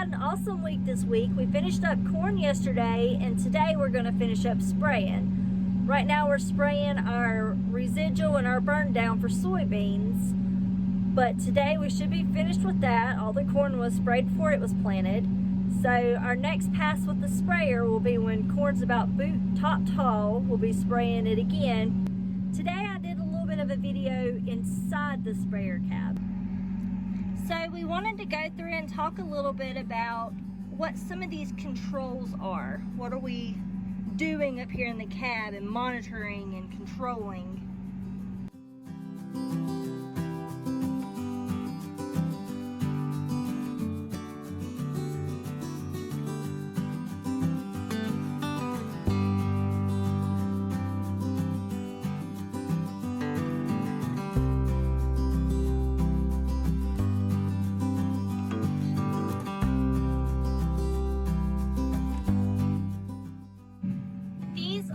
had an awesome week this week. We finished up corn yesterday, and today we're going to finish up spraying. Right now we're spraying our residual and our burn down for soybeans, but today we should be finished with that. All the corn was sprayed before it was planted. So our next pass with the sprayer will be when corn's about boot top tall. We'll be spraying it again. Today I did a little bit of a video inside the sprayer cab. So we wanted to go through and talk a little bit about what some of these controls are. What are we doing up here in the cab and monitoring and controlling?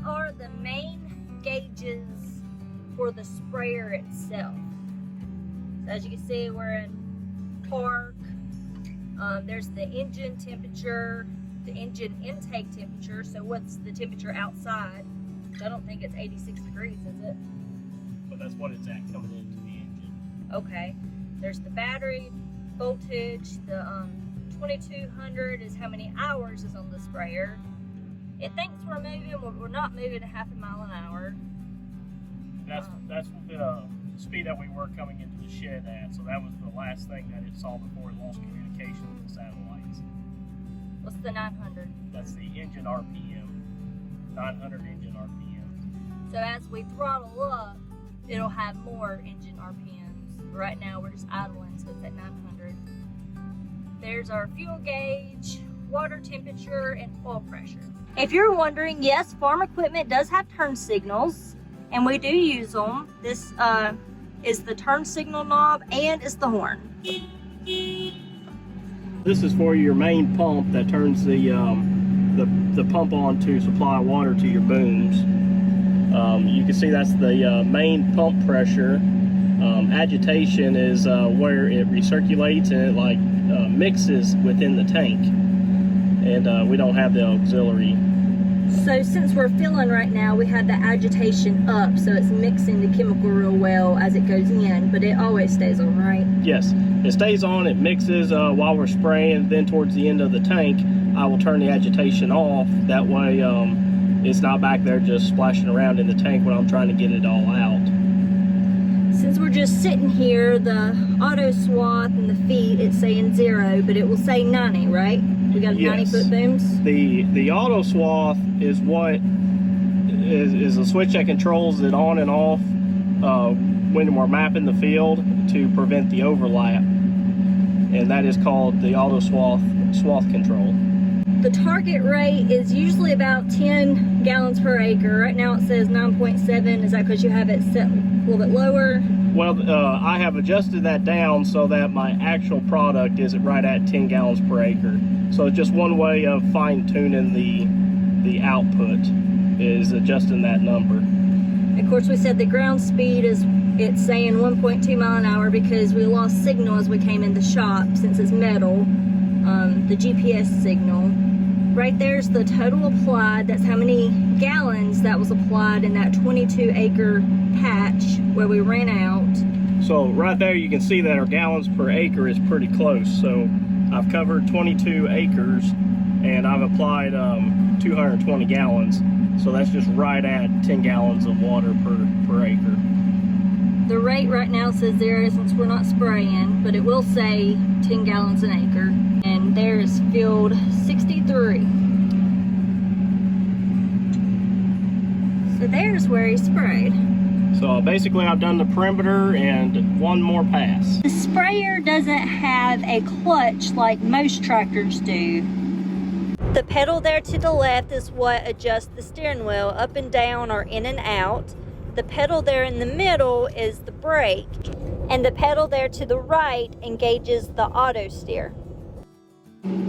Are the main gauges for the sprayer itself. So as you can see, we're in park. There's the engine temperature, the engine intake temperature. So what's the temperature outside? I don't think it's 86 degrees, is it? But that's what it's at coming into the engine. Okay. There's the battery voltage. The 2200 is how many hours is on the sprayer. It thinks we're moving, but we're not moving a half a mile an hour. That's the speed that we were coming into the shed at. So that was the last thing that it saw before it lost communication with the satellites. What's the 900? That's the engine RPM. 900 engine RPM. So as we throttle up, it'll have more engine RPMs. Right now we're just idling, so it's at 900. There's our fuel gauge, water temperature, and oil pressure. If you're wondering, yes, farm equipment does have turn signals, and we do use them. This is the turn signal knob, and it's the horn. This is for your main pump that turns the pump on to supply water to your booms. You can see that's the main pump pressure. Agitation is where it recirculates and it mixes within the tank. And we don't have the auxiliary. So since we're filling right now, we have the agitation up, so it's mixing the chemical real well as it goes in, but it always stays on, right? Yes, it stays on, it mixes while we're spraying, then towards the end of the tank, I will turn the agitation off. That way it's not back there just splashing around in the tank when I'm trying to get it all out. Since we're just sitting here, the auto swath and the feet, it's saying 0, but it will say 90, right? We got 90-foot booms? The auto swath is what is a switch that controls it on and off when we're mapping the field to prevent the overlap. And that is called the auto swath control. The target rate is usually about 10 gallons per acre. Right now it says 9.7. Is that because you have it set a little bit lower? Well, I have adjusted that down so that my actual product is right at 10 gallons per acre. So just one way of fine-tuning the output is adjusting that number. Of course, we said the ground speed is, it's saying 1.2 mile an hour because we lost signal as we came in the shop since it's metal, the GPS signal. Right there's the total applied. That's how many gallons that was applied in that 22-acre patch where we ran out. So right there you can see that our gallons per acre is pretty close. So I've covered 22 acres and I've applied 220 gallons. So that's just right at 10 gallons of water per acre. The rate right now says 0 since we're not spraying, but it will say 10 gallons an acre. And there's field 63. So there's where he sprayed. So basically I've done the perimeter and one more pass. The sprayer doesn't have a clutch like most tractors do. The pedal there to the left is what adjusts the steering wheel up and down or in and out. The pedal there in the middle is the brake, and the pedal there to the right engages the auto steer.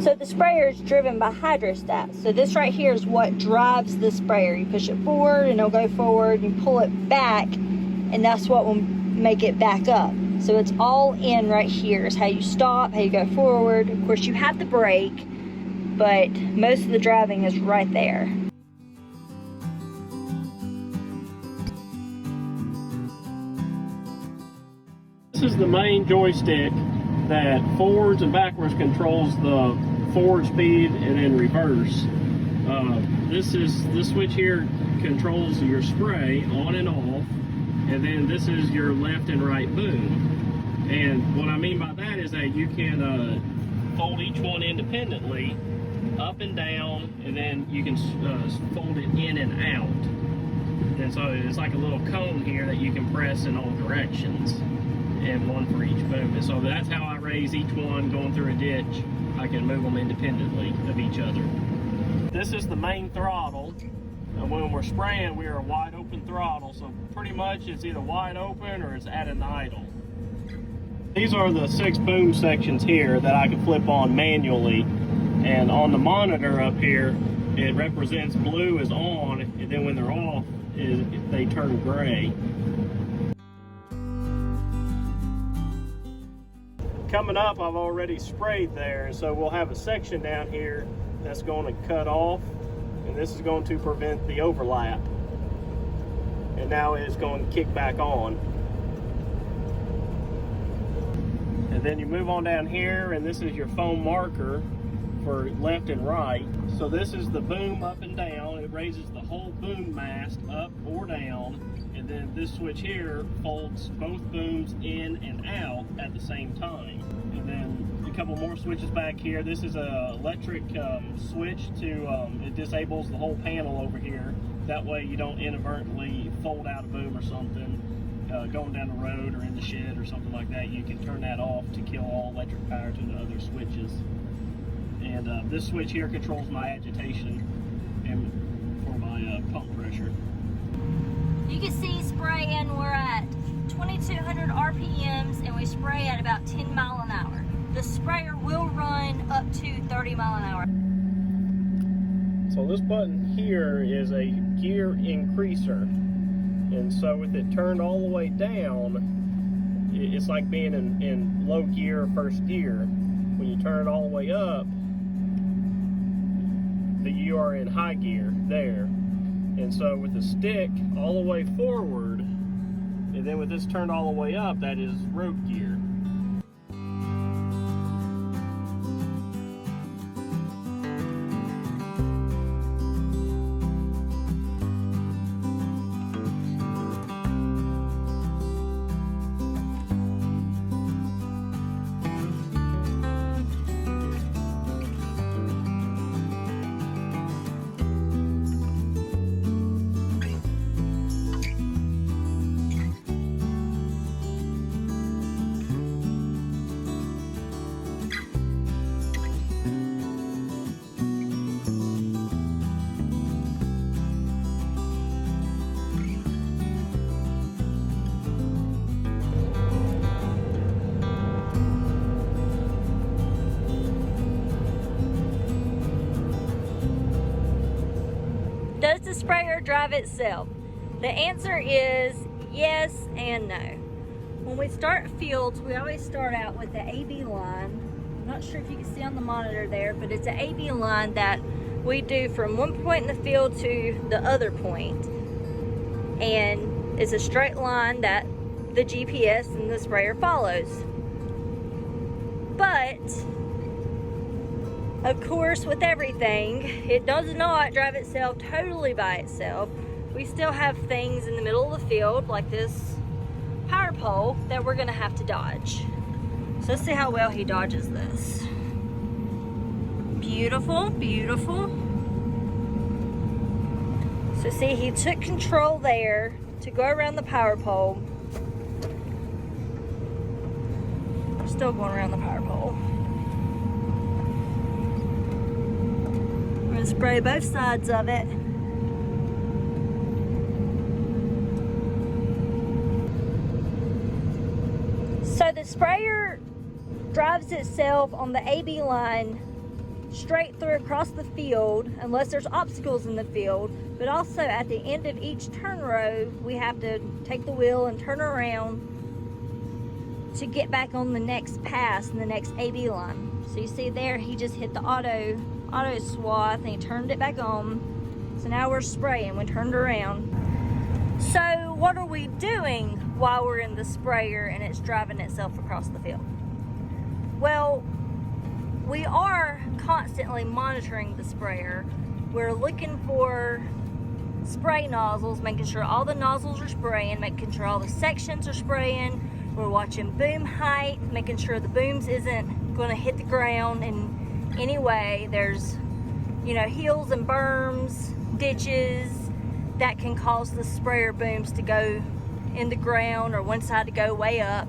So the sprayer is driven by hydrostat. So this right here is what drives the sprayer. You push it forward and it'll go forward, you pull it back, and that's what will make it back up. So it's all in right here. It's how you stop, how you go forward. Of course, you have the brake, but most of the driving is right there. This is the main joystick that forwards and backwards controls the forward speed and then reverse. This switch here controls your spray on and off, and then this is your left and right boom. And what I mean by that is that you can fold each one independently, up and down, and then you can fold it in and out. And so it's like a little cone here that you can press in all directions, and one for each boom. And so that's how I raise each one going through a ditch. I can move them independently of each other. This is the main throttle. And when we're spraying, we are a wide open throttle. So pretty much it's either wide open or it's at an idle. These are the 6 boom sections here that I can flip on manually. And on the monitor up here, it represents blue is on, and then when they're off, they turn gray. Coming up, I've already sprayed there, and so we'll have a section down here that's going to cut off, and this is going to prevent the overlap. And now it's going to kick back on. And then you move on down here, and this is your foam marker for left and right. So this is the boom up and down. It raises the whole boom mast up or down, and then this switch here folds both booms in and out at the same time. And then a couple more switches back here. This is a electric switch to it disables the whole panel over here. That way you don't inadvertently fold out a boom or something going down the road or in the shed or something like that. You can turn that off to kill all electric power to the other switches. And this switch here controls my agitation and for my pump pressure. You can see spraying, we're at 2200 RPMs and we spray at about 10 mile an hour. The sprayer will run up to 30 mile an hour. So this button here is a gear increaser. And so with it turned all the way down, it's like being in low gear or first gear. When you turn it all the way up, you are in high gear there. And so with the stick all the way forward, and then with this turned all the way up, that is road gear. Does the sprayer drive itself? The answer is yes and no. When we start fields, we always start out with the AB line. I'm not sure if you can see on the monitor there, but it's an AB line that we do from one point in the field to the other point. And it's a straight line that the GPS and the sprayer follows. But of course, with everything, it does not drive itself totally by itself. We still have things in the middle of the field, like this power pole, that we're gonna have to dodge. So let's see how well he dodges this. Beautiful, beautiful. So see, he took control there to go around the power pole. We're still going around the power pole. Spray both sides of it. So the sprayer drives itself on the AB line straight through across the field unless there's obstacles in the field, but also at the end of each turn row we have to take the wheel and turn around to get back on the next pass and the next AB line. So you see there, he just hit the auto swath and he turned it back on. So now we're spraying. We turned around. So what are we doing while we're in the sprayer and it's driving itself across the field? Well, we are constantly monitoring the sprayer. We're looking for spray nozzles, making sure all the nozzles are spraying, making sure all the sections are spraying. We're watching boom height, making sure the booms isn't going to hit the ground in any way. There's, you know, hills and berms, ditches that can cause the sprayer booms to go in the ground or one side to go way up.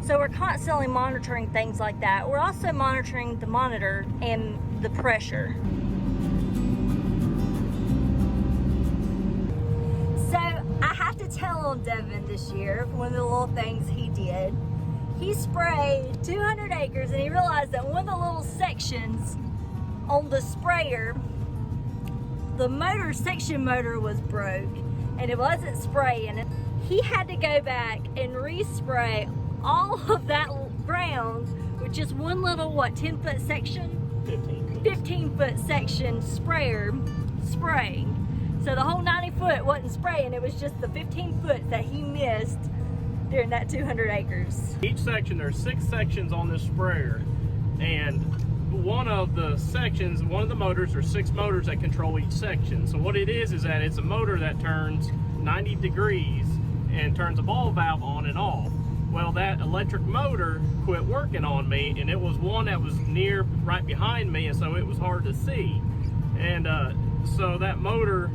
So we're constantly monitoring things like that. We're also monitoring the monitor and the pressure. So I have to tell on Devon this year, one of the little things he did. He sprayed 200 acres and he realized that one of the little sections on the sprayer, the section motor was broke and it wasn't spraying. He had to go back and respray all of that ground with just one little, 10-foot section? 15-foot section sprayer spraying. So the whole 90-foot wasn't spraying, it was just the 15 foot that he missed during that 200 acres. Each section, there's 6 sections on this sprayer, and one of the sections, one of the motors, there's 6 motors that control each section. So what it is that it's a motor that turns 90 degrees and turns a ball valve on and off. Well, that electric motor quit working on me, and it was one that was right behind me, and so it was hard to see. And so that motor,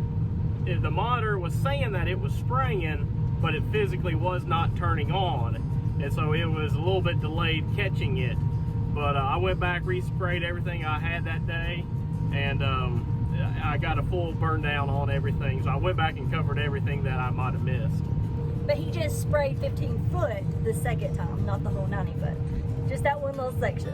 the monitor was saying that it was spraying, but it physically was not turning on, and so it was a little bit delayed catching it. But I went back, resprayed everything I had that day, and I got a full burn down on everything. So I went back and covered everything that I might have missed. But he just sprayed 15 foot the second time, not the whole 90 foot. Just that one little section.